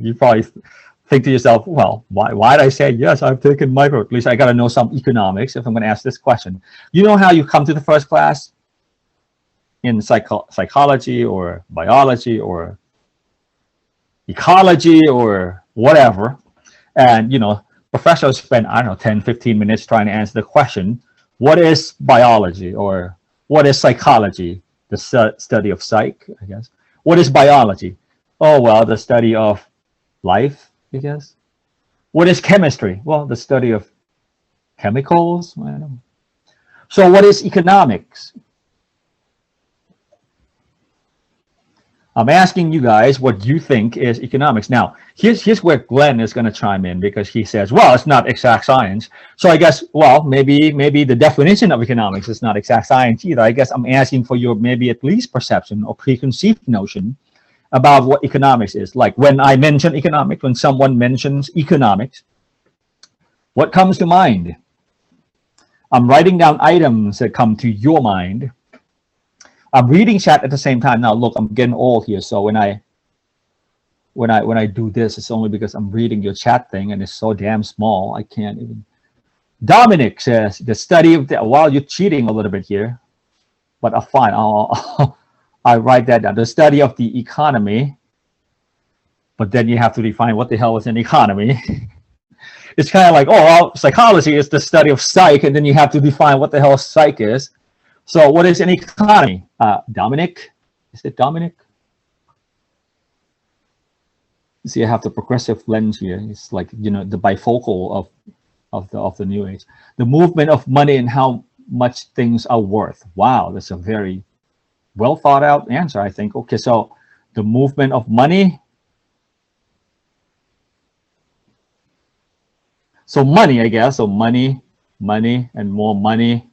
You probably think to yourself, well, why did I say yes? I've taken micro. At least I got to know some economics if I'm going to ask this question. You know how you come to the first class in psychology or biology or ecology or whatever, and professors spend, I don't know, 10-15 minutes trying to answer the question, what is biology, or what is psychology? The study of psych, I guess. What is biology? Oh, well, the study of life, I guess. What is chemistry? Well, the study of chemicals. I don't know. So what is economics? I'm asking you guys what you think is economics. Now, here's where Glenn is going to chime in, because he says, well, it's not exact science. So I guess, well, maybe the definition of economics is not exact science either. I guess I'm asking for your maybe at least perception or preconceived notion about what economics is. Like when I mention economics, when someone mentions economics, what comes to mind? I'm writing down items that come to your mind. I'm reading chat at the same time. Now, look, I'm getting old here, so when I do this, it's only because I'm reading your chat thing, and it's so damn small, I can't even. Dominic says the study of the. Well, you're cheating a little bit here, but fine. I write that down. The study of the economy, but then you have to define what the hell is an economy. It's kind of like, oh, well, psychology is the study of psych, and then you have to define what the hell psych is. So what is an economy? Dominic? Is it Dominic? You see, I have the progressive lens here. It's like, the bifocal of the new age. The movement of money and how much things are worth. Wow, that's a very well thought out answer, I think. Okay, so the movement of money. So money, I guess. So money, and more money.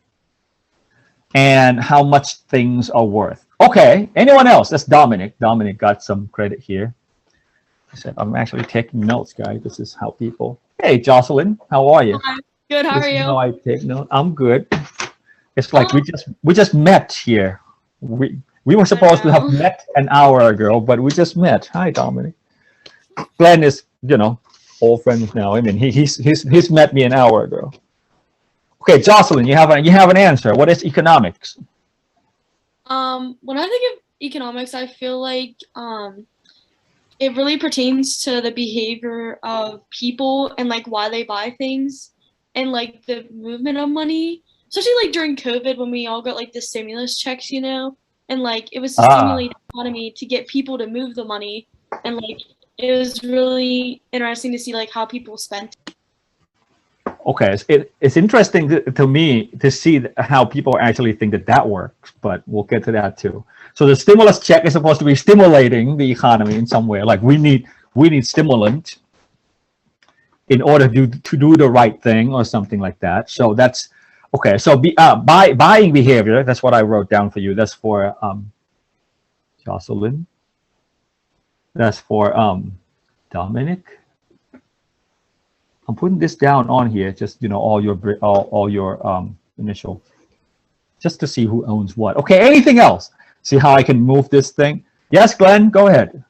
And how much things are worth. Okay, anyone else? That's Dominic. Dominic got some credit here. I said, I'm actually taking notes, guys. This is how people. Hey, Jocelyn, how are you? Hi. Good. How are you? How I take notes. I'm good. It's like we just met here. We were supposed to have met an hour ago, but we just met. Hi, Dominic. Glenn is, old friends now. I mean, he's met me an hour ago. Okay, Jocelyn, you have an answer. What is economics? When I think of economics, I feel like it really pertains to the behavior of people and like why they buy things and like the movement of money, especially like during COVID when we all got like the stimulus checks, and like it was to stimulate the economy to get people to move the money, and like it was really interesting to see like how people spent. Okay, it's interesting to me to see how people actually think that works, but we'll get to that too. So the stimulus check is supposed to be stimulating the economy in some way. Like we need stimulant in order to do the right thing or something like that. So that's okay. So buying behavior. That's what I wrote down for you. That's for Jocelyn. That's for Dominic. I'm putting this down on here, just all your initial, just to see who owns what. Okay, anything else? See how I can move this thing? Yes, Glenn, go ahead.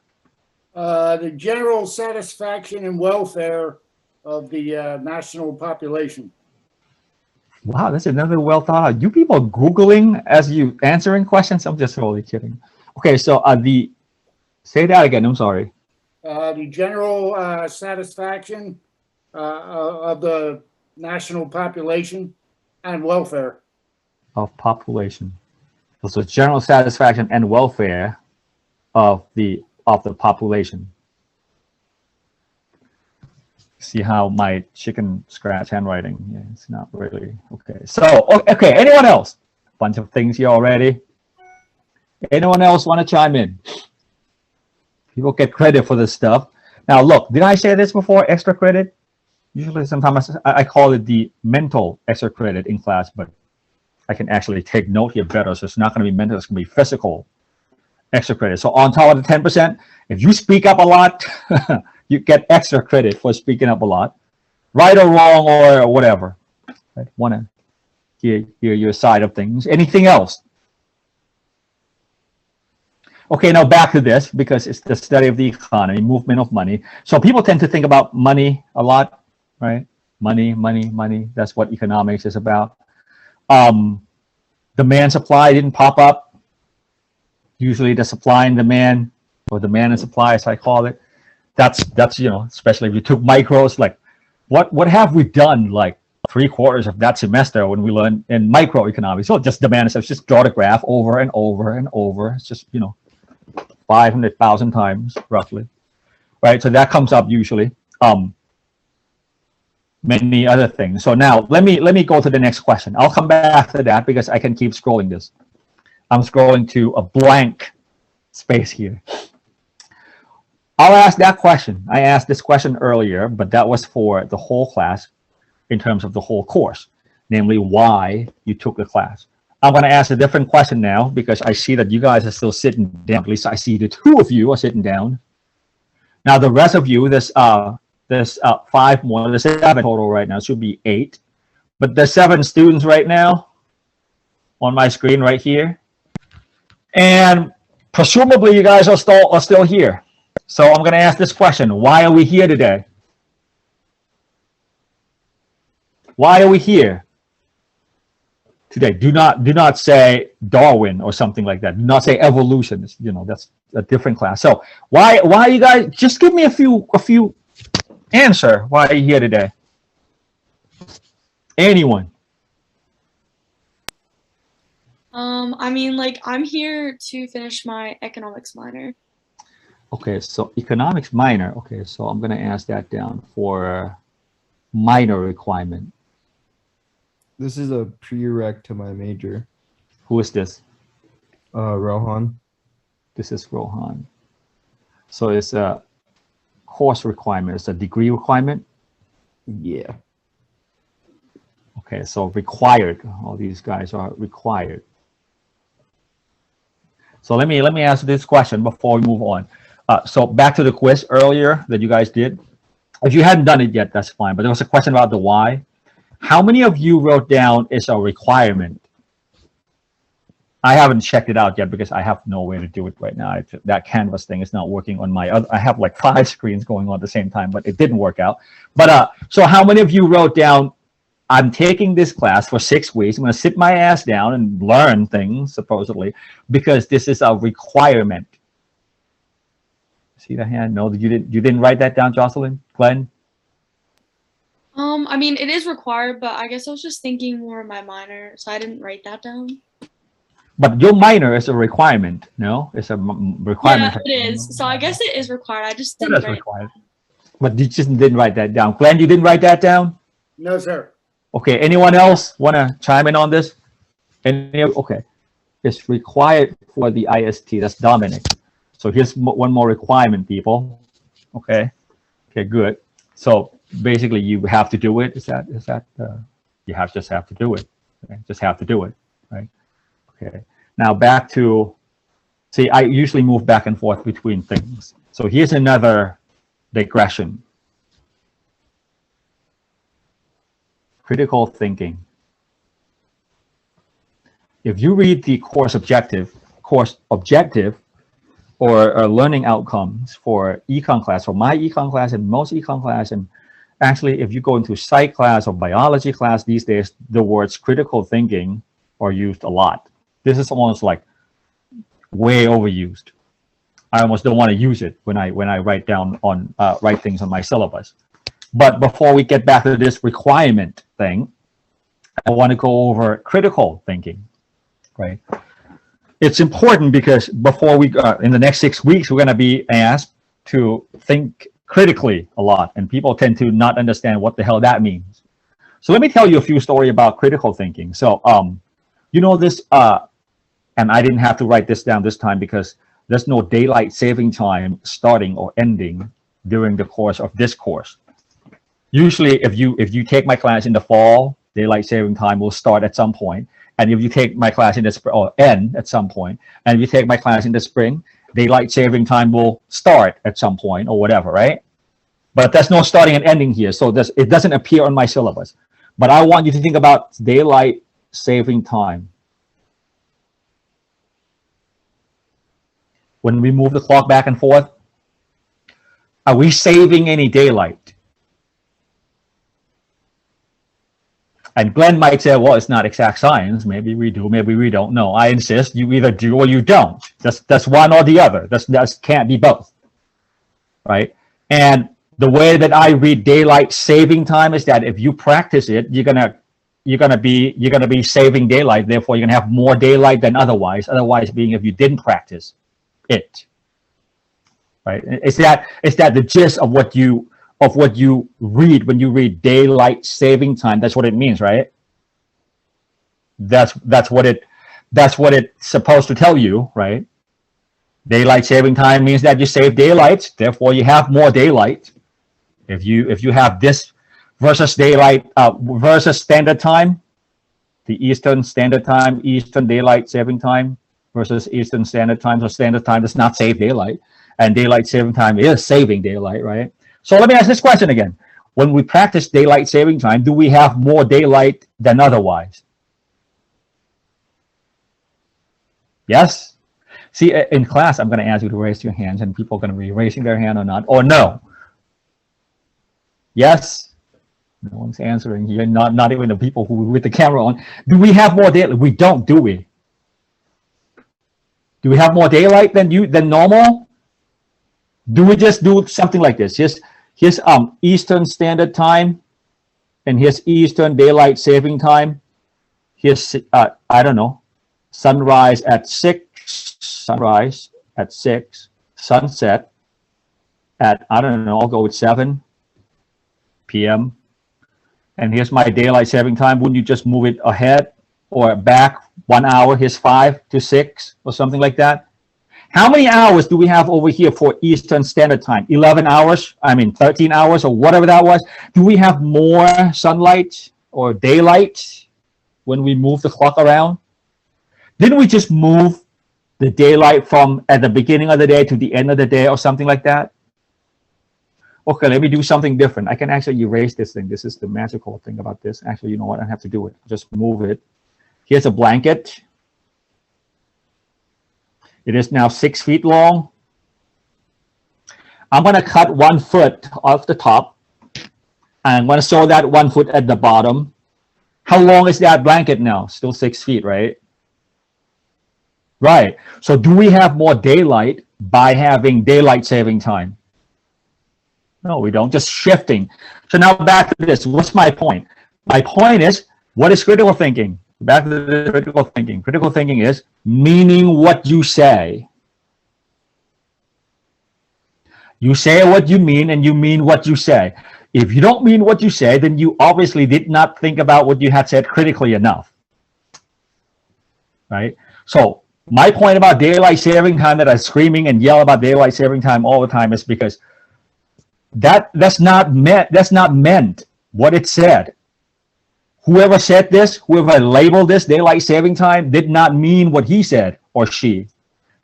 The general satisfaction and welfare of the national population. Wow, that's another well thought out. You people Googling as you answering questions? I'm just totally kidding. Okay, so say that again. I'm sorry. The general satisfaction of the national population and welfare. Of population. So general satisfaction and welfare of the population. See how my chicken scratch handwriting? Yeah, it's not really okay. So okay, anyone else? Bunch of things here already. Anyone else want to chime in? People get credit for this stuff. Now look, did I say this before? Extra credit. Usually, sometimes I call it the mental extra credit in class, but I can actually take note here better. So it's not going to be mental; it's going to be physical extra credit. So on top of the 10%, if you speak up a lot, you get extra credit for speaking up a lot, right or wrong or whatever. I want to hear your side of things. Anything else? Okay, now back to this, because it's the study of the economy, movement of money. So people tend to think about money a lot, right? Money, money, money. That's what economics is about. Demand supply didn't pop up. Usually the supply and demand, or demand and supply, as I call it. That's especially if you took micros, like what have we done like 3/4 of that semester when we learned in microeconomics? So just demand, so just draw the graph over and over and over. It's just 500,000 times roughly, right? So that comes up usually. Many other things. So now let me go to the next question. I'll come back to that because I can keep scrolling this. I'm scrolling to a blank space here. I'll ask that question. I asked this question earlier, but that was for the whole class in terms of the whole course, namely why you took the class. I'm going to ask a different question now because I see that you guys are still sitting down. At least I see the 2 of you are sitting down. Now the rest of you, there's 5 more, there's 7 total right now, should be 8. But there's 7 students right now on my screen right here. And presumably you guys are still here. So I'm going to ask this question. Why are we here today? Why are we here today? Do not say Darwin or something like that. Do not say evolution. That's a different class. So why you guys, just give me a few answer. Why are you here today? Anyone? I mean, like, I'm here to finish my economics minor. Okay, so economics minor. Okay, so I'm going to ask that down for minor requirement. This is a prereq to my major. Who is this? Rohan. This is Rohan. So it's a course requirement. It's a degree requirement. Yeah. Okay, so required. All these guys are required. So let me ask this question before we move on. So back to the quiz earlier that you guys did. If you hadn't done it yet, that's fine. But there was a question about the why. How many of you wrote down it's a requirement? I haven't checked it out yet because I have no way to do it right now. That Canvas thing is not working on my other. I have like 5 screens going on at the same time, but it didn't work out. But so how many of you wrote down, I'm taking this class for 6 weeks. I'm going to sit my ass down and learn things, supposedly, because this is a requirement. See the hand? No, you didn't write that down, Jocelyn? Glenn? I mean, it is required, but I guess I was just thinking more of my minor, so I didn't write that down. But your minor is a requirement, no? It's a requirement. Yeah, it is. So I guess it is required. I just It didn't is write required. But you just didn't write that down. Glenn, you didn't write that down? No, sir. Okay, anyone else want to chime in on this? Okay, it's required for the IST. That's Dominic. So here's one more requirement, people. Okay, good. So basically, you have to do it. Is that you just have to do it? Okay? Just have to do it, right? Okay. Now back to, see, I usually move back and forth between things. So here's another digression. Critical thinking. If you read the course objective or learning outcomes for econ class, for my econ class and most econ class, and actually if you go into psych class or biology class these days, the words critical thinking are used a lot. This is almost like way overused. I almost don't want to use it when I write down on write things on my syllabus. But before we get back to this requirement thing, I want to go over critical thinking, right? It's important because before we, in the next 6 weeks, we're going to be asked to think critically a lot, and people tend to not understand what the hell that means. So let me tell you a few stories about critical thinking. So, you know this, and I didn't have to write this down this time because there's no daylight saving time starting or ending during the course of this course. Usually, if you take my class in the fall, daylight saving time will start at some point. And if you take my class in the spring, or end at some point, and if you take my class in the spring, daylight saving time will start at some point or whatever, right? But there's no starting and ending here, so it doesn't appear on my syllabus. But I want you to think about daylight saving time. when we move the clock back and forth? Are we saving any daylight? And Glenn might say, well, it's not exact science. Maybe we do, maybe we don't. No, I insist you either do or you don't. That's one or the other. That can't be both, right? And the way that I read daylight saving time is that if you practice it, you're gonna be saving daylight. Therefore, you're gonna have more daylight than otherwise. Otherwise, being if you didn't practice it, right? Is that the gist of what you read when you read daylight saving time? That's what it means, right? That's what it's supposed to tell you, right? Daylight saving time means that you save daylight, therefore you have more daylight. If you have this versus daylight versus standard time, the Eastern Standard Time, Eastern Daylight Saving Time versus Eastern Standard Time. So standard time does not save daylight, and daylight saving time is saving daylight, right? So let me ask this question again. When we practice daylight saving time, do we have more daylight than otherwise? Yes? See, in class, I'm going to ask you to raise your hands, and people are going to be raising their hand or not, or no. Yes? No one's answering here, not even the people who with the camera on. Do we have more daylight? We don't, do we? Do we have more daylight than normal? Do we just do something like this? Here's Eastern Standard Time, and here's Eastern Daylight Saving Time. Here's I don't know, sunrise at 6, sunrise at 6, sunset at, I don't know, I'll go with 7 p.m. And here's my daylight saving time. Wouldn't you just move it ahead or back 1 hour? Here's 5 to 6 or something like that. How many hours do we have over here for Eastern Standard Time? 11 hours, 13 hours or whatever that was. Do we have more sunlight or daylight when we move the clock around? Didn't we just move the daylight from at the beginning of the day to the end of the day or something like that? Okay, let me do something different. I can actually erase this thing. This is the magical thing about this. Actually, you know what? I have to do it. Just move it. Here's a blanket. It is now 6 feet long. I'm going to cut 1 foot off the top. And I'm going to sew that 1 foot at the bottom. How long is that blanket now? Still 6 feet, right? Right. So do we have more daylight by having daylight saving time? No, we don't. Just shifting. So now back to this. What's my point? My point is, what is critical thinking? Back to the critical thinking. Critical thinking is meaning what you say. You say what you mean, and you mean what you say. If you don't mean what you say, then you obviously did not think about what you had said critically enough. Right? So my point about daylight saving time, that I screaming and yell about daylight saving time all the time, is because that's not meant what it said. Whoever said this, whoever labeled this daylight saving time, did not mean what he said or she,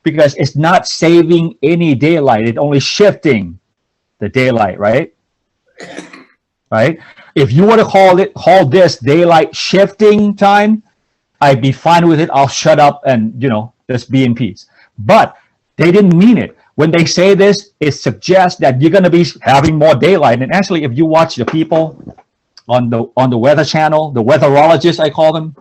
because it's not saving any daylight. It's only shifting the daylight, right? Right? If you were to call this daylight shifting time, I'd be fine with it. I'll shut up and, just be in peace. But they didn't mean it. When they say this, it suggests that you're going to be having more daylight. And actually, if you watch the people on the Weather Channel, the weatherologists, I call them,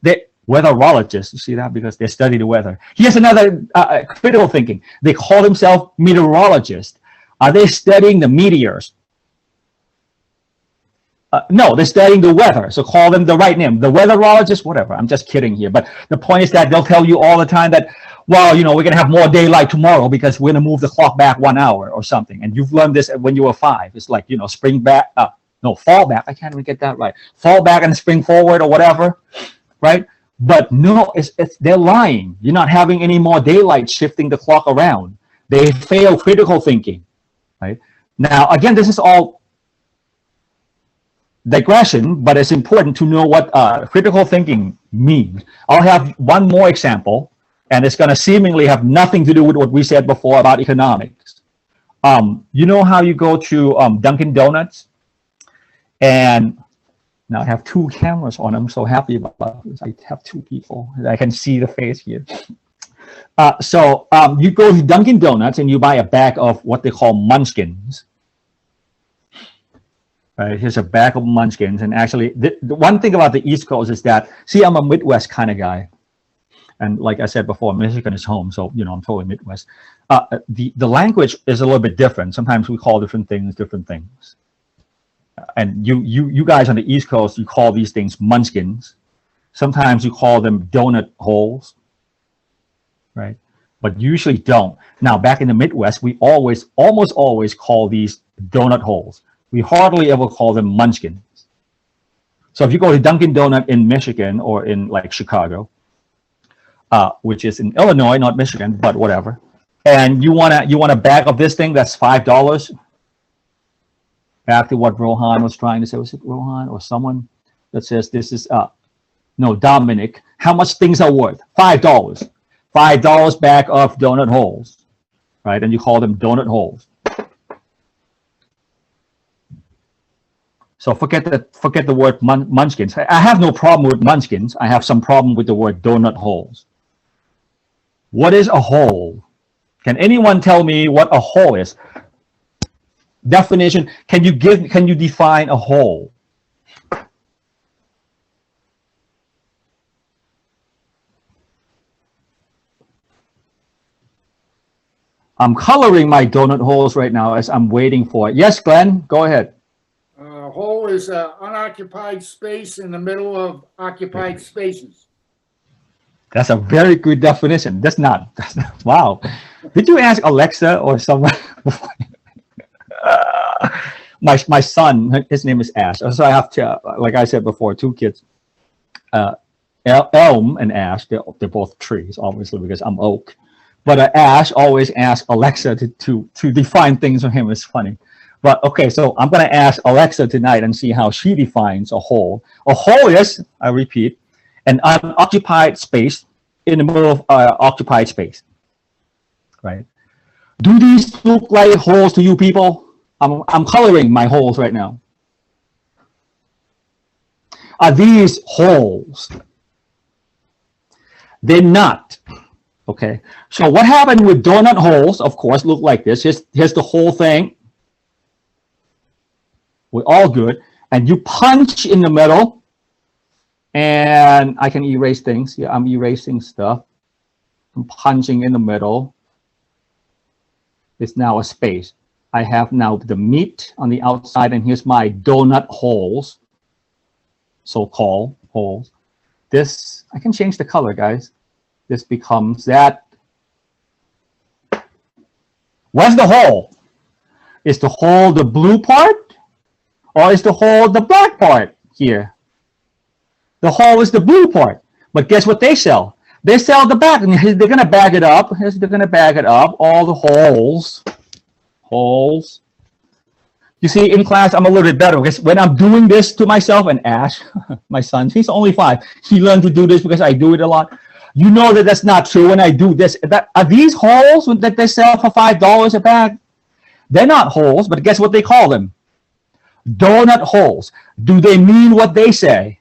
they weatherologists. You see that? Because they study the weather. Here's another critical thinking. They call themselves meteorologists. Are they studying the meteors? No, they're studying the weather. So call them the right name. The weatherologist, whatever. I'm just kidding here. But the point is that they'll tell you all the time that, well, we're going to have more daylight tomorrow because we're going to move the clock back 1 hour or something. And you've learned this when you were 5. It's like, spring back, fall back. I can't even get that right. Fall back and spring forward or whatever, right? But no, they're lying. You're not having any more daylight shifting the clock around. They fail critical thinking, right? Now, again, this is all digression, but it's important to know what critical thinking means. I'll have one more example, and it's going to seemingly have nothing to do with what we said before about economics. You know how you go to Dunkin' Donuts, and now I have 2 cameras on. I'm so happy about this. I have 2 people. I can see the face here. So you go to Dunkin' Donuts and you buy a bag of what they call munchkins. Right, here's a bag of munchkins. And actually, the one thing about the East Coast is that, see, I'm a Midwest kind of guy. And like I said before, Michigan is home, so you know I'm totally Midwest. The language is a little bit different. Sometimes we call different things. And you guys on the East Coast, you call these things munchkins. Sometimes you call them donut holes, right? But usually don't. Now back in the Midwest, we almost always call these donut holes. We hardly ever call them munchkins. So if you go to Dunkin' Donut in Michigan or in like Chicago, which is in Illinois, not Michigan, but whatever. And you want a bag of this thing that's $5. Back to what Rohan was trying to say. Was it Rohan or someone that says this is no, Dominic? How much things are worth? $5. $5 bag of donut holes, right? And you call them donut holes. So forget the word munchkins. I have no problem with munchkins. I have some problem with the word donut holes. What is a hole? Can anyone tell me what a hole is? Definition. Can you define a hole? I'm coloring my donut holes right now as I'm waiting for it. Yes, Glenn, go ahead. Hole is an unoccupied space in the middle of occupied spaces. That's a very good definition. That's not wow. Did you ask Alexa or someone? My son, his name is Ash. So I have to, like I said before, two kids. Elm and Ash, they're both trees, obviously, because I'm oak. But Ash always asks Alexa to define things for him. It's funny. But okay, so I'm going to ask Alexa tonight and see how she defines a hole. A hole is, I repeat, an unoccupied space in the middle of occupied space, right? Do these look like holes to you people? I'm coloring my holes right now. Are these holes? They're not. Okay, so what happened with donut holes, of course, look like this. Here's the whole thing. We're all good. And you punch in the middle. And I can erase things. Yeah, I'm erasing stuff. I'm punching in the middle. It's now a space. I have now the meat on the outside, and here's my donut holes, so-called holes. This, I can change the color, guys. This becomes that. Where's the hole? Is the hole the blue part? Or is the hole the black part here? The hole is the blue part. But guess what they sell? They sell the back. They're going to bag it up. They're going to bag it up. All the holes. Holes. You see, in class, I'm a little bit better because when I'm doing this to myself, and Ash, my son, he's only 5. He learned to do this because I do it a lot. You know that that's not true when I do this. Are these holes that they sell for $5 a bag? They're not holes, but guess what they call them? Donut holes. Do they mean what they say?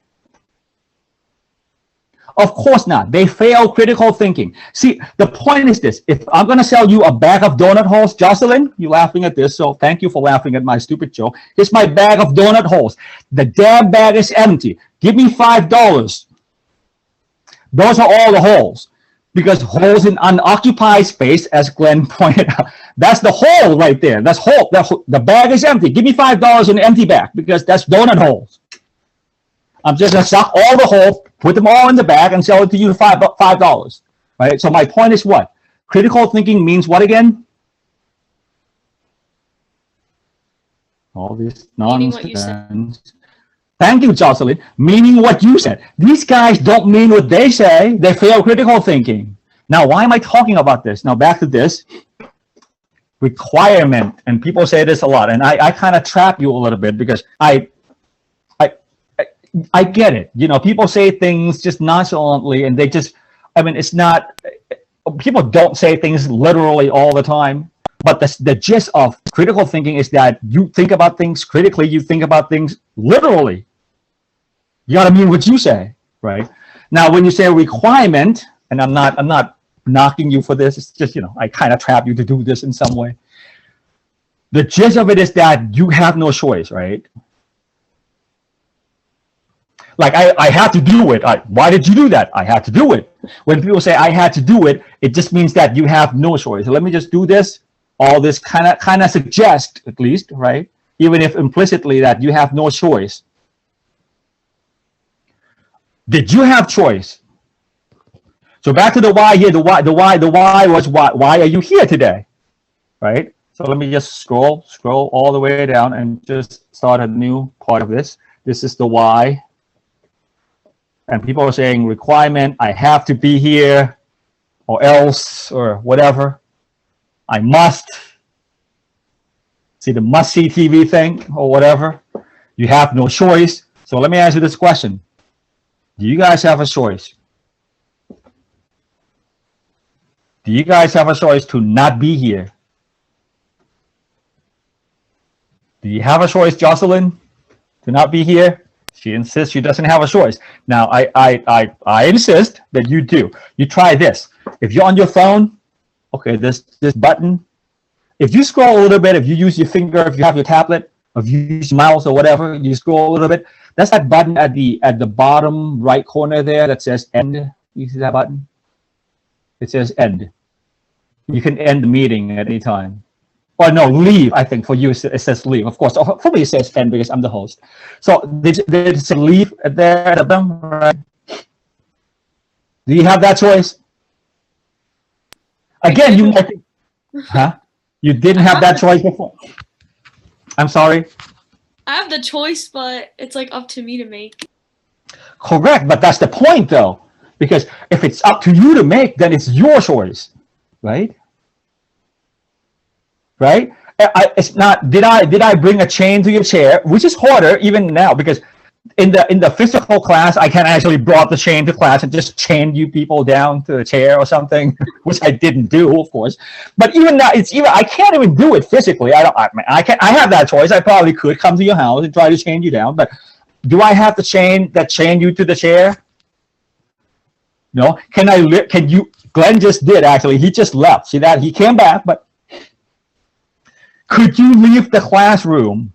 Of course not. They fail critical thinking. See, the point is this. If I'm going to sell you a bag of donut holes, Jocelyn, you're laughing at this, so thank you for laughing at my stupid joke. Here's my bag of donut holes. The damn bag is empty. Give me $5. Those are all the holes. Because holes in unoccupied space, as Glenn pointed out, that's the hole right there. That's hole. The bag is empty. Give me $5 in an empty bag because that's donut holes. I'm just going to suck all the holes, put them all in the bag, and sell it to you for $5. Right? So my point is what? Critical thinking means what again? All this nonsense. Thank you, Jocelyn. Meaning what you said. These guys don't mean what they say. They fail critical thinking. Now, why am I talking about this? Now, back to this. Requirement. And people say this a lot. And I kind of trap you a little bit because I get it. You know, people say things just nonchalantly and they just, I mean, it's not, people don't say things literally all the time. But the gist of critical thinking is that you think about things critically, you think about things literally. You gotta mean what you say, right? Now, when you say a requirement, and I'm not knocking you for this. It's just, I kind of trap you to do this in some way. The gist of it is that you have no choice, right? Like, I had to do it. Why did you do that? I had to do it. When people say I had to do it, it just means that you have no choice. So let me just do this. All this kind of suggests, at least, right? Even if implicitly that you have no choice. Did you have choice? So back to the why here. The why was why are you here today, right? So let me just scroll all the way down and just start a new part of this. This is the why. And people are saying requirement, I have to be here, or else, or whatever. I must. See the must-see TV thing, or whatever. You have no choice. So let me ask you this question. Do you guys have a choice? Do you guys have a choice to not be here? Do you have a choice, Jocelyn, to not be here? She insists she doesn't have a choice. Now, I insist that you do. You try this. If you're on your phone, okay, this button. If you scroll a little bit, if you use your finger, if you have your tablet, if you use mouse or whatever, you scroll a little bit. That's that button at the bottom right corner there that says end. You see that button? It says end. You can end the meeting at any time. Or no, leave. I think for you it says leave. Of course, for me it says end because I'm the host. So there's a leave there at the bottom, right? Do you have that choice? Again, you might think, huh? You didn't have that choice before. I'm sorry. I have the choice, but it's like up to me to make. Correct, but that's the point though, because if it's up to you to make, then it's your choice, right? Right? It's not. Did I bring a chain to your chair, which is harder even now because in the physical class I can actually brought the chain to class and just chained you people down to a chair or something, which I didn't do, of course. But even now, I can't even do it physically. I have that choice. I probably could come to your house and try to chain you down, but do I have to chain you to the chair? No. Can you? Glenn just did actually. He just left. See that? He came back, but could you leave the classroom?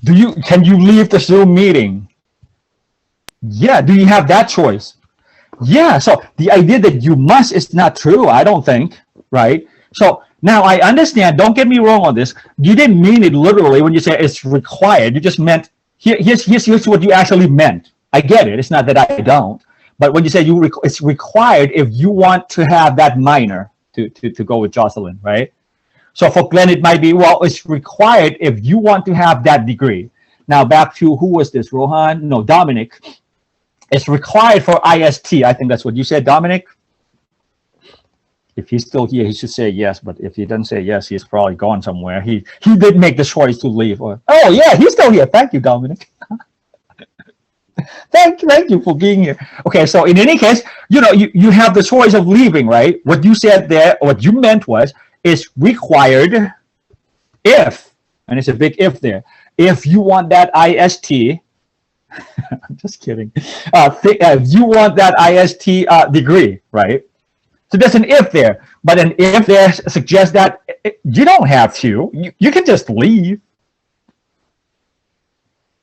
Can you leave the Zoom meeting? Yeah. Do you have that choice? Yeah. So the idea that you must is not true, I don't think, right? So now I understand, don't get me wrong on this. You didn't mean it literally when you say it's required. You just meant, here's what you actually meant. I get it. It's not that I don't. But when you say it's required if you want to have that minor, to go with Jocelyn, right? So for Glenn, it might be, well, it's required if you want to have that degree. Now back to, who was this, Rohan? No, Dominic. It's required for IST. I think that's what you said, Dominic. If he's still here, he should say yes. But if he doesn't say yes, he's probably gone somewhere. He did make the choice to leave. Oh yeah, he's still here. Thank you, Dominic. Thank you for being here. Okay, so in any case, you have the choice of leaving, right? What you said there, what you meant was, it's required if, and it's a big if there, if you want that IST, I'm just kidding, if you want that IST degree, right? So there's an if there, but an if there suggests that you don't have to. You can just leave.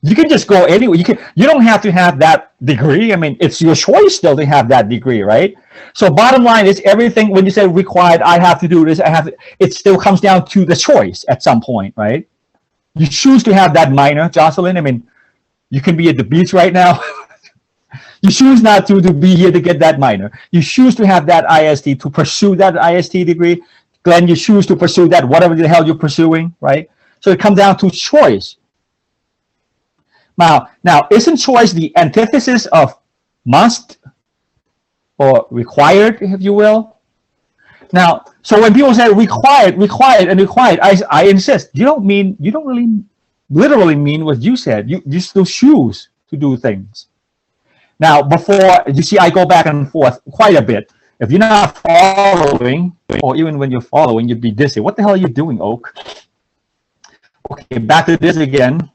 You can just go anywhere. You don't have to have that degree. I mean, it's your choice still to have that degree, right? So bottom line is everything, when you say required, I have to do this, it still comes down to the choice at some point, right? You choose to have that minor, Jocelyn. I mean, you can be at the beach right now. You choose not to be here to get that minor. You choose to have that IST, to pursue that IST degree. Glenn, you choose to pursue that, whatever the hell you're pursuing, right? So it comes down to choice. Now, isn't choice the antithesis of must or required, if you will? Now, so when people say required, I insist. You don't really literally mean what you said. You still choose to do things. Now, before, you see, I go back and forth quite a bit. If you're not following, or even when you're following, you'd be dizzy. What the hell are you doing, Oak? Okay, back to this again.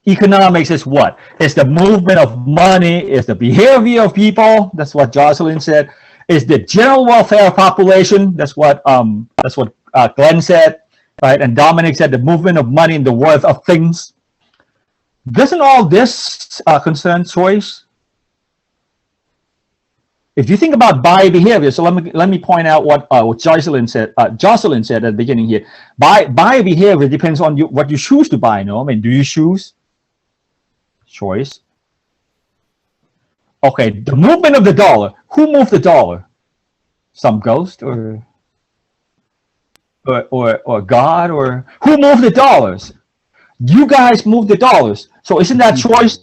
Economics is what? It's the movement of money, it's the behavior of people. That's what Jocelyn said. It's the general welfare of population. That's what Glenn said, right? And Dominic said the movement of money and the worth of things. Doesn't all this concern choice? If you think about buyer behavior, so let me point out what Jocelyn said. Jocelyn said at the beginning here. Buyer behavior depends on what you choose to buy. No, I mean, do you choose? Choice. Okay, the movement of the dollar. Who moved the dollar? Some ghost or God, or who moved the dollars? You guys moved the dollars. So isn't that choice?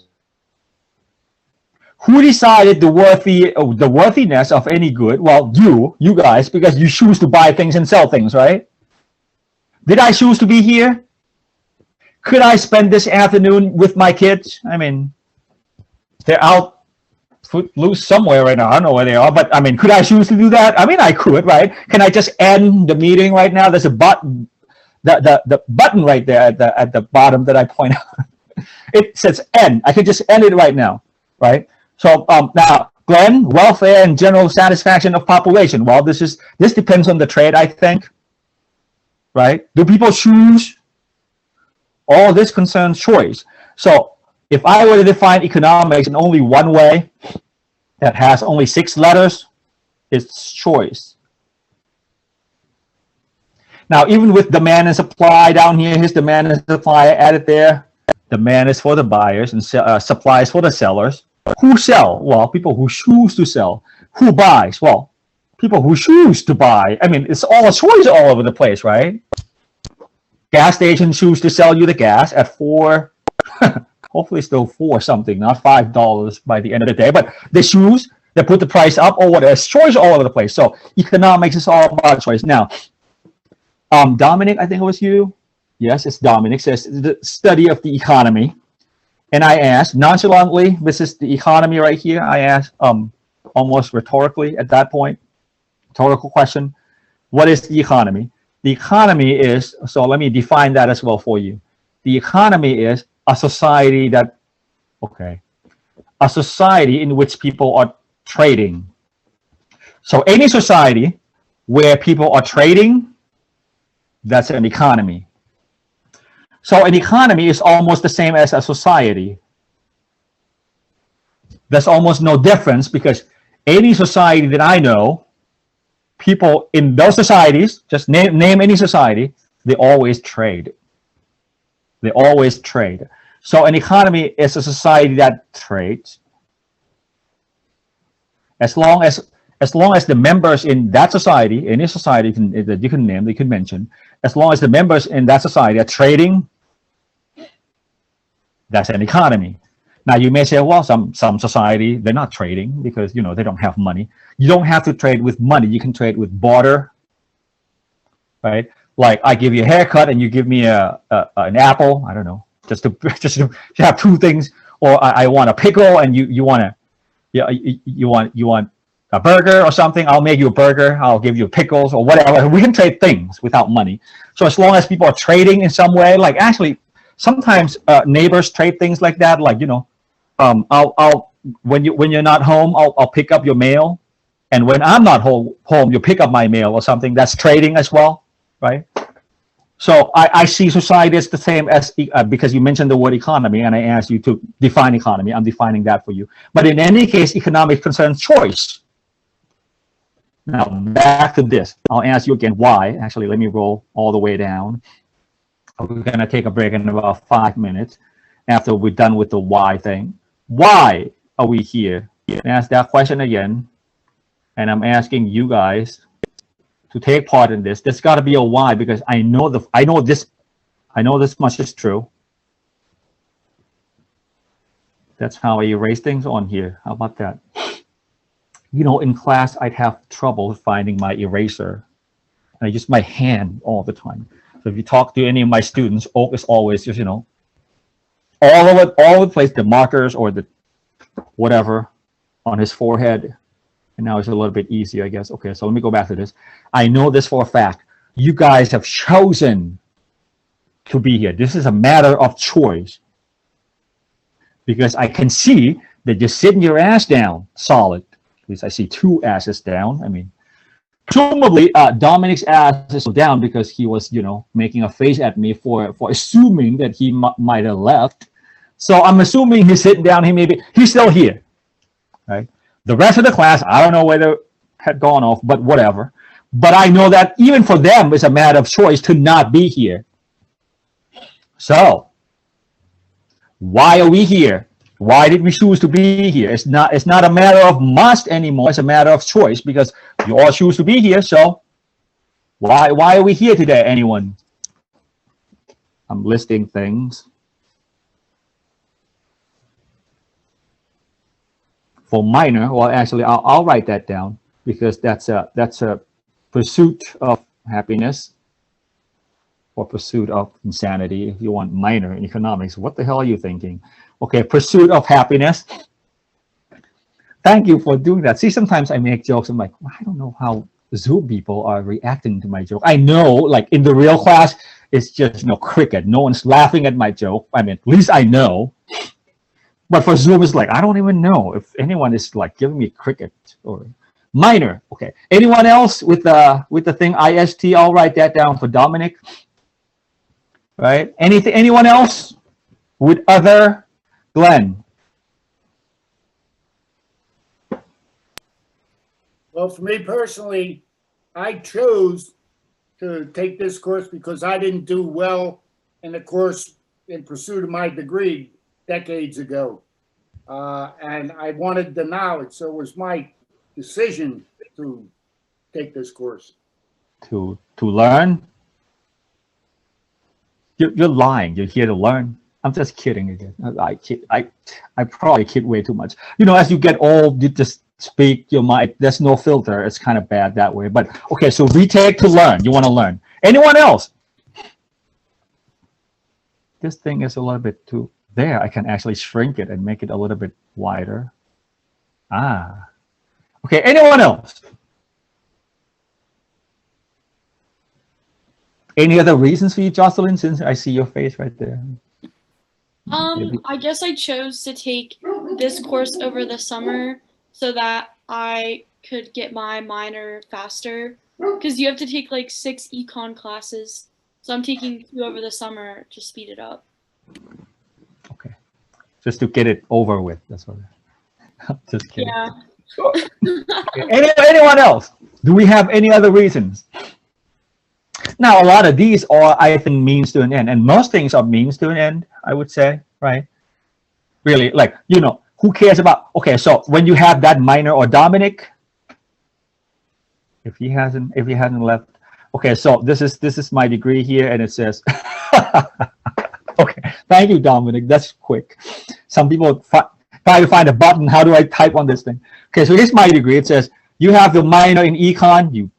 Who decided the worthiness of any good? Well, you guys, because you choose to buy things and sell things, right? Did I choose to be here? Could I spend this afternoon with my kids? I mean, they're out loose somewhere right now. I don't know where they are, but I mean, could I choose to do that? I mean, I could, right? Can I just end the meeting right now? There's a button, the button right there at the bottom that I point out. It says end. I could just end it right now, right? So now, Glenn, welfare and general satisfaction of population. Well, this depends on the trade, I think, right? Do people choose? All this concerns choice. So if I were to define economics in only one way, that has only 6 letters, it's choice. Now, even with demand and supply down here, here's demand and supply added there. Demand is for the buyers and supply is for the sellers. Who sell? Well, people who choose to sell. Who buys? Well, people who choose to buy. I mean, it's all a choice all over the place, right? Gas stations choose to sell you the gas at $4, hopefully still $4 something, not $5 by the end of the day. But they choose, they put the price up or whatever. It's choice all over the place. So economics is all about choice. Now, Dominic, I think it was you. Yes, it's Dominic. Says the study of the economy. And I asked nonchalantly, this is the economy right here. I asked almost rhetorically at that point, rhetorical question, what is the economy? The economy is, so let me define that as well for you. The economy is a society that, a society in which people are trading. So any society where people are trading, that's an economy. So an economy is almost the same as a society. There's almost no difference because any society that I know, people in those societies, just name any society, they always trade. They always trade. So an economy is a society that trades. As long as the members in that society, any society that you can name, you can mention, as long as the members in that society are trading, that's an economy. Now you may say, well, some society, they're not trading because, they don't have money. You don't have to trade with money. You can trade with barter, right? Like I give you a haircut and you give me an apple. I don't know, just to have 2 things. Or I want a pickle and you want a burger or something. I'll make you a burger. I'll give you pickles or whatever. We can trade things without money. So as long as people are trading in some way, like actually sometimes neighbors trade things like that. Like, I'll when you're not home, I'll pick up your mail. And when I'm not home, you pick up my mail or something. That's trading as well, right? So I see society as the same as, because you mentioned the word economy and I asked you to define economy. I'm defining that for you. But in any case, economics concerns choice. Now, back to this. I'll ask you again why. Actually, let me roll all the way down. We're going to take a break in about 5 minutes after we're done with the why thing. Why are we here? Ask that question again. And I'm asking you guys to take part in this. There's got to be a why because I know this much is true. That's how I erase things on here. How about that? In class, I'd have trouble finding my eraser. And I use my hand all the time. So if you talk to any of my students, Oak is always just, all over the place, the markers or the whatever on his forehead. And now it's a little bit easier, I guess. Okay, so let me go back to this. I know this for a fact. You guys have chosen to be here. This is a matter of choice. because I can see that you're sitting your ass down solid. At least I see 2 asses down. I mean, presumably Dominic's ass is down because he was, making a face at me for assuming that he might have left. So I'm assuming he's sitting down. He's still here, right? The rest of the class, I don't know whether it had gone off, but whatever. But I know that even for them, it's a matter of choice to not be here. So why are we here? Why did we choose to be here? It's not a matter of must anymore. It's a matter of choice because you all choose to be here. So why are we here today? Anyone? I'm listing things. For minor, well, actually, I'll write that down because that's a pursuit of happiness or pursuit of insanity. If you want minor in economics, what the hell are you thinking? Okay, pursuit of happiness. Thank you for doing that. See, sometimes I make jokes. I'm like, I don't know how Zoom people are reacting to my joke. I know, like in the real class, it's just cricket. No one's laughing at my joke. I mean, at least I know. But for Zoom, it's like I don't even know if anyone is like giving me cricket or minor. Okay. Anyone else with the thing IST? I'll write that down for Dominic. Right? Anyone else with other? Glenn. Well, for me personally, I chose to take this course because I didn't do well in the course in pursuit of my degree decades ago. And I wanted the knowledge. So it was my decision to take this course. To learn? You're lying. You're here to learn. I'm just kidding again. I probably kid way too much. As you get old, you just speak your mind. There's no filter. It's kind of bad that way. But okay, so retake to learn. You want to learn. Anyone else? This thing is a little bit too there. I can actually shrink it and make it a little bit wider. Okay, anyone else? Any other reasons for you, Jocelyn, since I see your face right there? I guess I chose to take this course over the summer so that I could get my minor faster because you have to take like 6 econ classes. So I'm taking 2 over the summer to speed it up. Okay. Just to get it over with. That's what. Just kidding. Yeah. Okay. Anyone else? Do we have any other reasons? Now, a lot of these are, I think, means to an end. And most things are means to an end, I would say, right? Really, like, who cares about, okay, so when you have that minor or Dominic, if he hasn't left, okay, so this is my degree here, and it says, okay, thank you, Dominic, that's quick. Some people try to find a button, how do I type on this thing? Okay, so here's my degree, it says, you have the minor in econ, you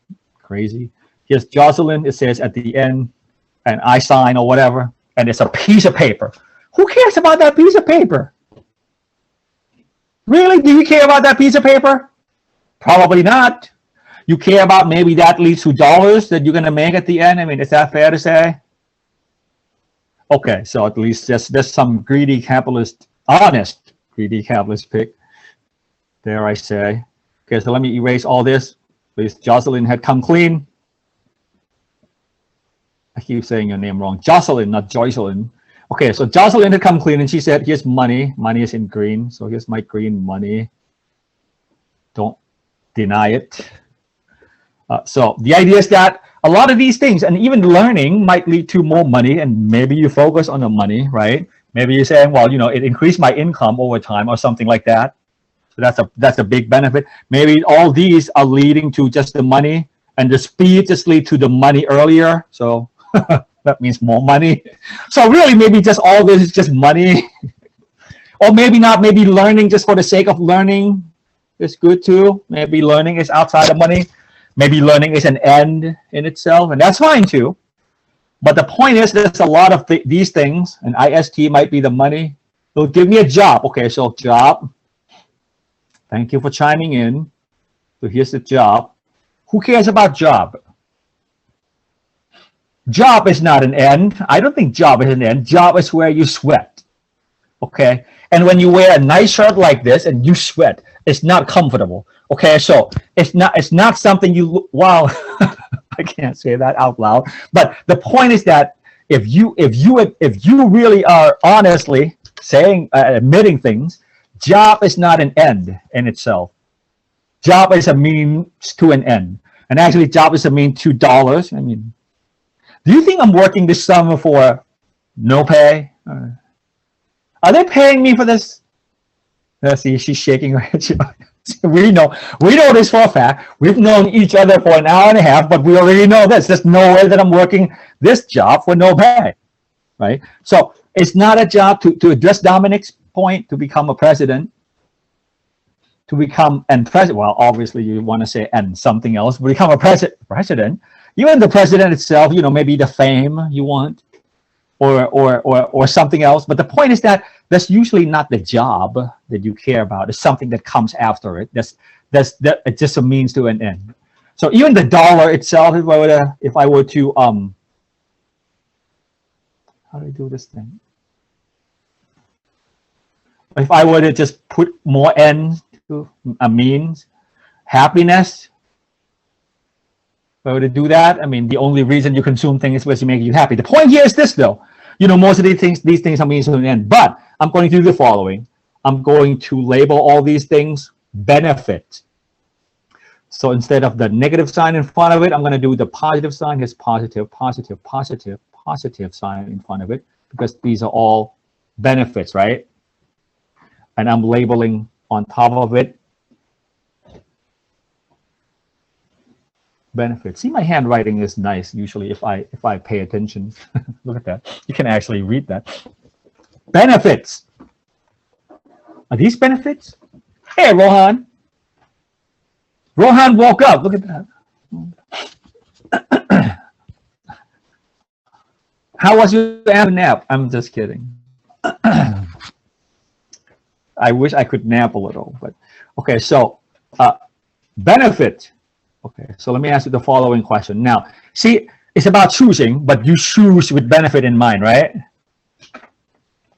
crazy. Here's Jocelyn, it says at the end, and I sign or whatever, and it's a piece of paper. Who cares about that piece of paper? Really? Do you care about that piece of paper? Probably not. You care about maybe that leads to dollars that you're going to make at the end? I mean, is that fair to say? Okay, so at least there's some greedy capitalist, honest greedy capitalist pick. Dare I say. Okay, so let me erase all this. At least Jocelyn had come clean. I keep saying your name wrong. Jocelyn, not Joycelyn. Okay, so Jocelyn had come clean and she said, here's money. Money is in green. So here's my green money. Don't deny it. So the idea is that a lot of these things and even learning might lead to more money, and maybe you focus on the money, right? Maybe you're saying, well, it increased my income over time or something like that. So that's a big benefit. Maybe all these are leading to just the money, and the speed just lead to the money earlier. So that means more money. So really, maybe just all this is just money. Or maybe not. Maybe learning just for the sake of learning is good too. Maybe learning is outside of money. Maybe learning is an end in itself, and that's fine too. But the point is, there's a lot of these things, and IST might be the money. It'll give me a job. Okay, so job. Thank you for chiming in. So here's the job. Who cares about job? Job is not an end. I don't think job is an end. Job is where you sweat. Okay. And when you wear a nice shirt like this and you sweat, it's not comfortable. Okay. So it's not something you, wow, I can't say that out loud. But the point is that if you really are honestly saying, admitting things, job is not an end in itself. Job is a means to an end. And actually job is a means to dollars. I mean, do you think I'm working this summer for no pay? Are they paying me for this? Let's see, she's shaking her head. We know this for a fact. We've known each other for an hour and a half, but we already know this. There's no way that I'm working this job for no pay, right? So it's not a job to address Dominic's point, to become a president, to become and president. Well, obviously you want to say and something else, but become a president. Even the president itself, maybe the fame you want, or something else. But the point is that that's usually not the job that you care about. It's something that comes after it. That's it's just a means to an end. So even the dollar itself, if I were to how do I do this thing? If I were to just put more N to a means, happiness. If I were to do that, I mean, the only reason you consume things is because you make you happy. The point here is this, though. Most of these things are means to an end. But I'm going to do the following. I'm going to label all these things benefit. So instead of the negative sign in front of it, I'm going to do the positive sign. Here's positive, positive, positive, positive sign in front of it, because these are all benefits, right? And I'm labeling on top of it benefits. See, my handwriting is nice usually if I pay attention. Look at that. You can actually read that. Benefits. Are these benefits? Hey, Rohan. Rohan woke up. Look at that. How was your nap? I'm just kidding. I wish I could nap a little, but okay. So, benefit. Okay, so let me ask you the following question. Now, see, it's about choosing, but you choose with benefit in mind, right?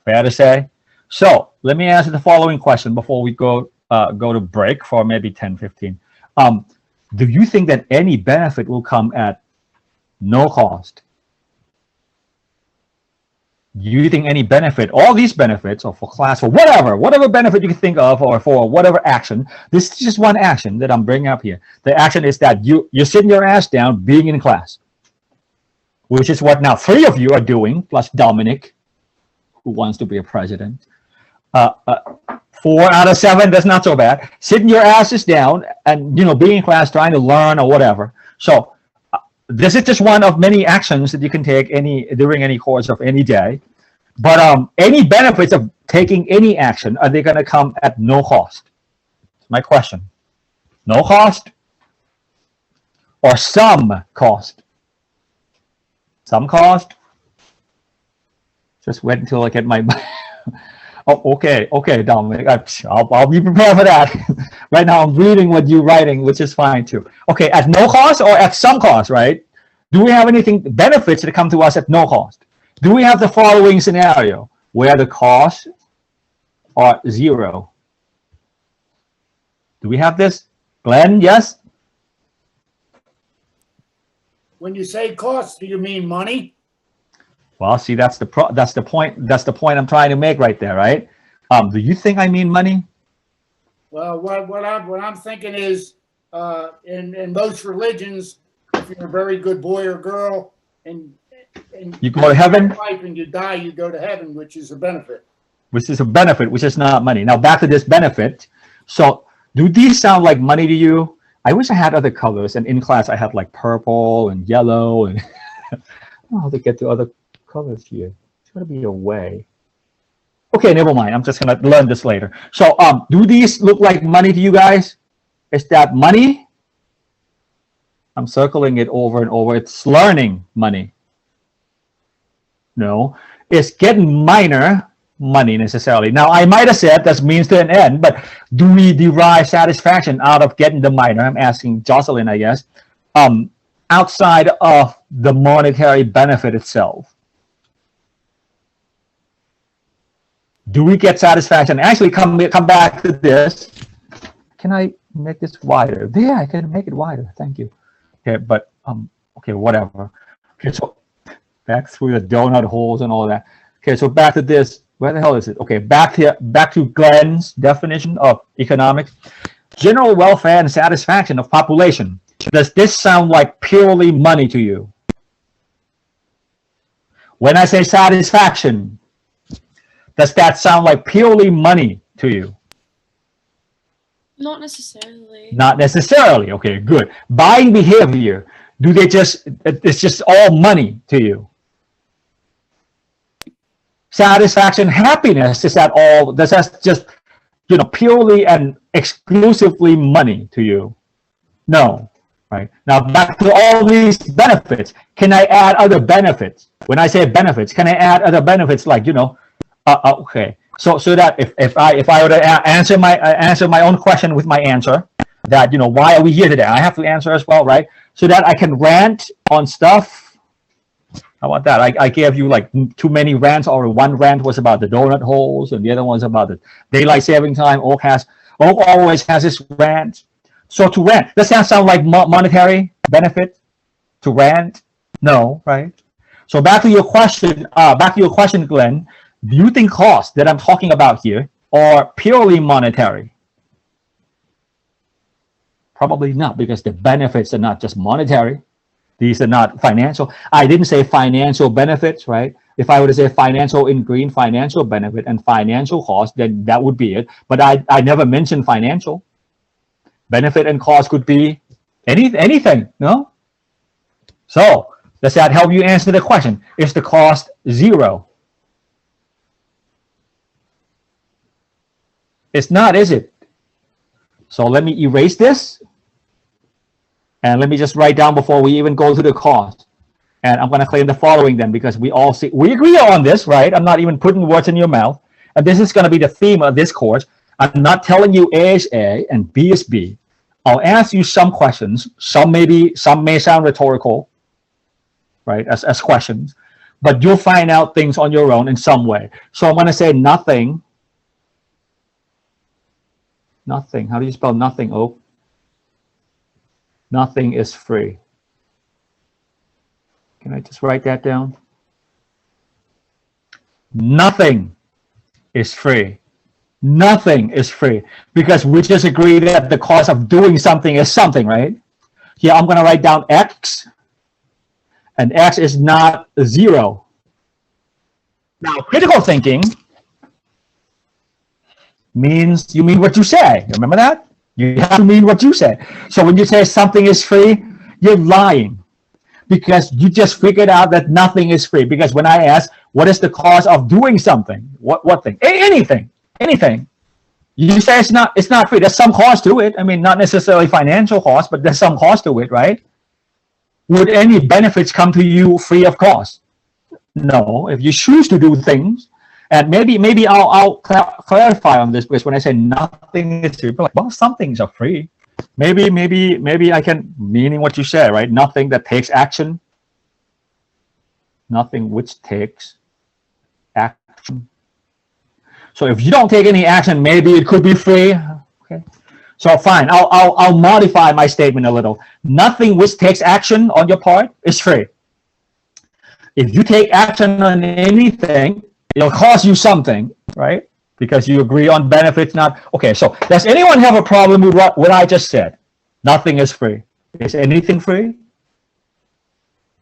Fair to say? So let me ask you the following question before we go to break for maybe 10, 15. Do you think that any benefit will come at no cost? Do you think any benefit, all these benefits, or for class, or whatever benefit you can think of, or for whatever action, this is just one action that I'm bringing up here. The action is that you're sitting your ass down being in class, which is what now 3 of you are doing, plus Dominic, who wants to be a president. 4 out of 7, that's not so bad. Sitting your asses down and, being in class, trying to learn or whatever. So this is just one of many actions that you can take during any course of any day. But any benefits of taking any action, are they going to come at no cost? That's my question. No cost or some cost? Some cost? Just wait until I get my... Oh, okay, Dominic. I'll be prepared for that. Right now, I'm reading what you're writing, which is fine too. Okay, at no cost or at some cost, right? Do we have anything benefits that come to us at no cost? Do we have the following scenario where the costs are 0? Do we have this, Glenn? Yes. When you say cost, do you mean money? Well, see, that's the point. That's the point I'm trying to make right there, right? Do you think I mean money? Well, what I'm thinking is, in most religions, if you're a very good boy or girl, and you go to heaven, life and you die, you go to heaven, which is a benefit. Which is a benefit, which is not money. Now back to this benefit. So, do these sound like money to you? I wish I had other colors, and in class I had like purple and yellow, and I don't know how to get to other colors here. There's got to be a way. Okay, never mind. I'm just gonna learn this later. So, do these look like money to you guys? Is that money? I'm circling it over and over. It's learning money. No, it's getting minor money necessarily. Now, I might have said that means to an end, but do we derive satisfaction out of getting the minor? I'm asking Jocelyn, I guess, outside of the monetary benefit itself. Do we get satisfaction? Actually, come back to this. Can I make this wider? Yeah, I can make it wider. Thank you. Okay, but okay, whatever. Okay, so back through the donut holes and all that. Okay, so back to this. Where the hell is it? Okay, back to Glenn's definition of economics. General welfare and satisfaction of population. Does this sound like purely money to you? When I say satisfaction, does that sound like purely money to you? Not necessarily. Not necessarily. Okay, good. Buying behavior, it's just all money to you? Satisfaction, happiness, is that all? Does that just, purely and exclusively money to you? No. Right. Now back to all these benefits. Can I add other benefits? When I say benefits, can I add other benefits like, okay. So that if I were to answer my own question with my answer, that why are we here today? I have to answer as well, right? So that I can rant on stuff. How about that? I gave you like too many rants, or one rant was about the donut holes and the other one's about the daylight saving time. Oak always has this rant. So to rant, does that sound like monetary benefit? To rant? No, right? So back to your question, Glenn. Do you think costs that I'm talking about here are purely monetary? Probably not, because the benefits are not just monetary. These are not financial. I didn't say financial benefits, right? If I were to say financial in green, financial benefit and financial cost, then that would be it. But I never mentioned financial. Benefit and cost could be anything, no? So does that help you answer the question? Is the cost zero? It's not, is it? So let me erase this. And let me just write down before we even go to the cost. And I'm going to claim the following then, because we agree on this, right? I'm not even putting words in your mouth. And this is going to be the theme of this course. I'm not telling you A is A and B is B. I'll ask you some questions. Some may sound rhetorical, right, as questions. But you'll find out things on your own in some way. So I'm going to say nothing. Nothing. How do you spell nothing, Oak? Nothing is free. Can I just write that down? Nothing is free. Nothing is free, because we just agree that the cost of doing something is something, right? Here, I'm going to write down X, and X is not zero. Now, critical thinking means you mean what you say. Remember that? You have to mean what you say. So when you say something is free, you're lying, because you just figured out that nothing is free. Because when I ask, what is the cost of doing something? What thing? Anything. You say it's not free. There's some cost to it. I mean, not necessarily financial cost, but there's some cost to it, right? Would any benefits come to you free of cost? No. If you choose to do things, and maybe I'll clarify on this, because when I say nothing is free, like, well, some things are free. Maybe I can, meaning what you say, right? Nothing that takes action. Nothing which takes action. So if you don't take any action, maybe it could be free. Okay. So fine, I'll modify my statement a little. Nothing which takes action on your part is free. If you take action on anything, it'll cost you something, right? Because you agree on benefits, not okay. So does anyone have a problem with what I just said? Nothing is free. Is anything free?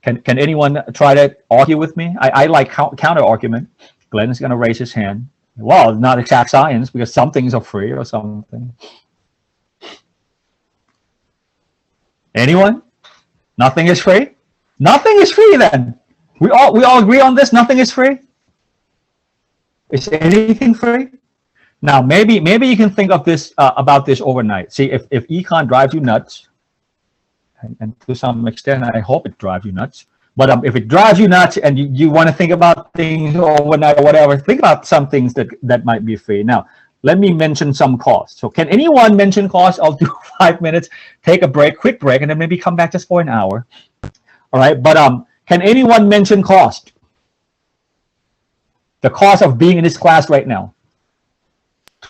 Can anyone try to argue with me? I like counter argument. Glenn is going to raise his hand. Well, it's not exact science, because some things are free or something. Anyone? Nothing is free? Nothing is free then. We all agree on this. Nothing is free. Is anything free? Now maybe you can think of this about this overnight. See, if econ drives you nuts, and to some extent I hope it drives you nuts. But if it drives you nuts and you want to think about things overnight or whatever, think about some things that might be free. Now, let me mention some costs. So can anyone mention costs? I'll do 5 minutes, take a break, quick break, and then maybe come back just for an hour. All right, but can anyone mention cost? The cost of being in this class right now.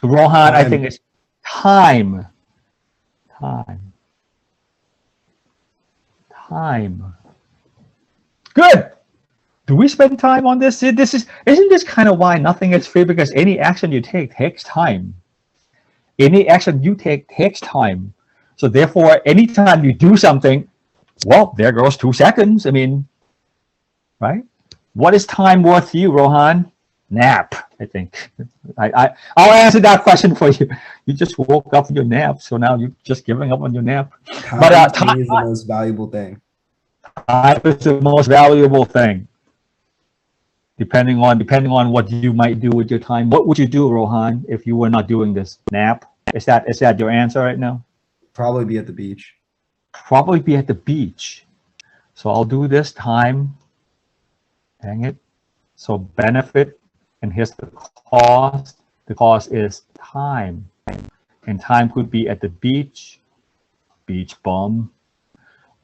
To Rohan, I Time. think it's time. Time. Good. Do we spend time on this? Isn't this kind of why nothing is free? Because any action you take takes time. Any action you take takes time. So therefore, anytime you do something, well, there goes 2 seconds. I mean, right? What is time worth to you, Rohan? Nap, I think. I'll answer that question for you. You just woke up from your nap, so now you're just giving up on your nap. Time, But to me is the most valuable thing. time is the most valuable thing. Depending on what you might do with your time. What would you do, Rohan, if you were not doing this? Nap? Is that your answer right now? Probably be at the beach. Probably be at the beach. So I'll do this time. Dang it. So benefit, and here's the cost. The cost is time. And time could be at the beach bum.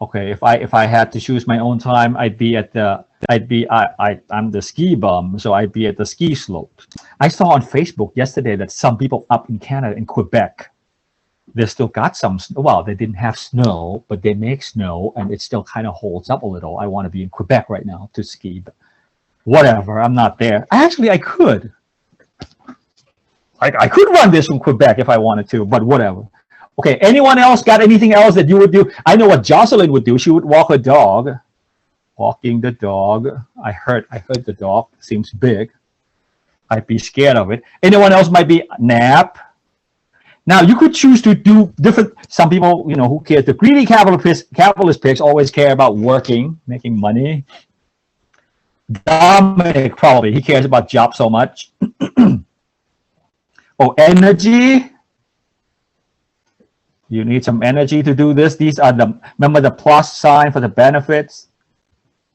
Okay, if I had to choose my own time, I'm the ski bum, so I'd be at the ski slope. I saw on Facebook yesterday that some people up in Canada, in Quebec, they still got some, well, they didn't have snow, but they make snow, and it still kind of holds up a little. I want to be in Quebec right now to ski, but whatever, I'm not there. Actually, I could. I could run this from Quebec if I wanted to, but whatever. Okay, anyone else got anything else that you would do? I know what Jocelyn would do. She would walk a dog. Walking the dog. I heard the dog. Seems big. I'd be scared of it. Anyone else might be nap. Now, you could choose to do different. Some people, who cares? The greedy capitalist pigs always care about working, making money. Dominic, probably. He cares about jobs so much. Oh, energy. You need some energy to do this. These are remember the plus sign for the benefits,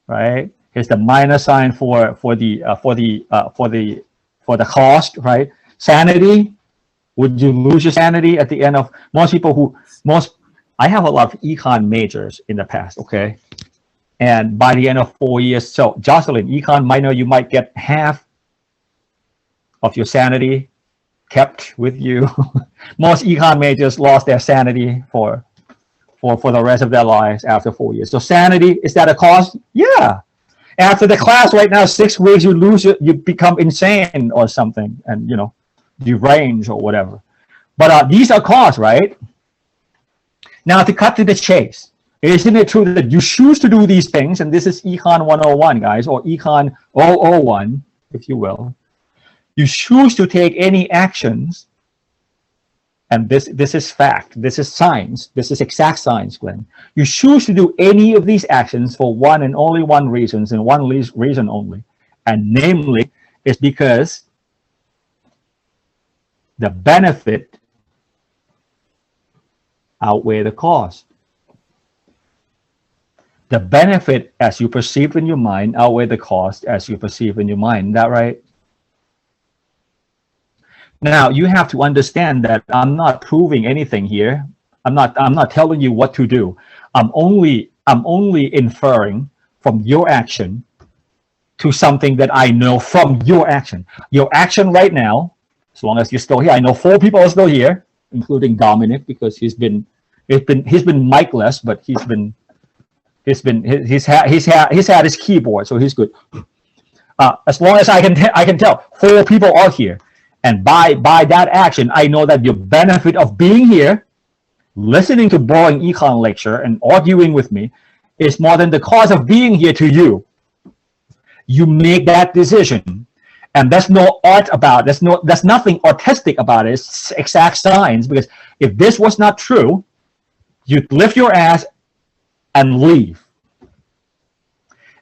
right? Here's the minus sign for the cost, right? Sanity. Would you lose your sanity at the end of I have a lot of econ majors in the past, okay? And by the end of 4 years, so Jocelyn, econ minor, you might get half of your sanity kept with you. Most econ majors lost their sanity for the rest of their lives after 4 years. So sanity, is that a cost? Yeah. After the class right now, 6 weeks, you lose it, you become insane or something, and deranged or whatever. But these are costs, right? Now to cut to the chase, isn't it true that you choose to do these things? And this is Econ 101, guys, or Econ 001, if you will. You choose to take any actions, and this is fact, this is science, this is exact science, Glenn. You choose to do any of these actions for one and only one reason, and one reason only, and namely, is because the benefit outweigh the cost. The benefit as you perceive in your mind outweigh the cost as you perceive in your mind. Is that right? Now you have to understand that I'm not proving anything here. I'm not telling you what to do. I'm only inferring from your action to something that I know from your action. Your action right now, as long as you're still here, I know 4 people are still here, including Dominic, because he's been mic-less, but he's had his keyboard, so he's good. As long as I can tell, 4 people are here. And by that action, I know that your benefit of being here, listening to boring econ lecture and arguing with me, is more than the cost of being here to you. You make that decision, and there's no art about it. There's nothing artistic about it. It's exact science. Because if this was not true, you'd lift your ass and leave.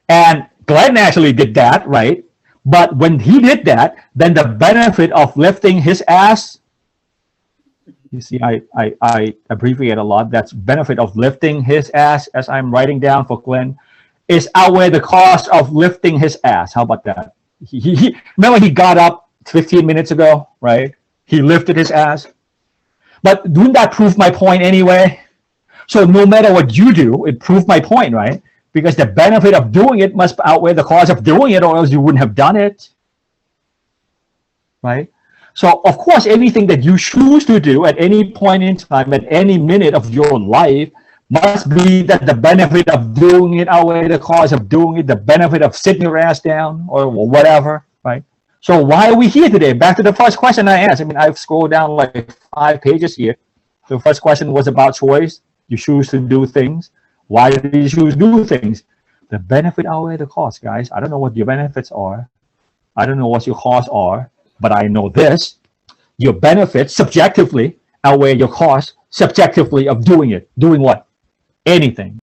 And Glenn actually did that, right? But when he did that, then the benefit of lifting his ass, you see, I abbreviate a lot. That's benefit of lifting his ass, as I'm writing down for Glenn, is outweigh the cost of lifting his ass. How about that? He remember he got up 15 minutes ago, right? He lifted his ass. But wouldn't that prove my point anyway? So no matter what you do, it proved my point, right? Because the benefit of doing it must outweigh the cost of doing it, or else you wouldn't have done it, right? So of course, anything that you choose to do at any point in time, at any minute of your life, must be that the benefit of doing it outweigh the cost of doing it, the benefit of sitting your ass down or whatever, right? So why are we here today? Back to the first question I asked. I mean, I've scrolled down like 5 pages here. The first question was about choice. You choose to do things. Why do you choose to do things? The benefit outweigh the cost, guys. I don't know what your benefits are. I don't know what your costs are, but I know this. Your benefits subjectively outweigh your costs subjectively of doing it. Doing what? Anything.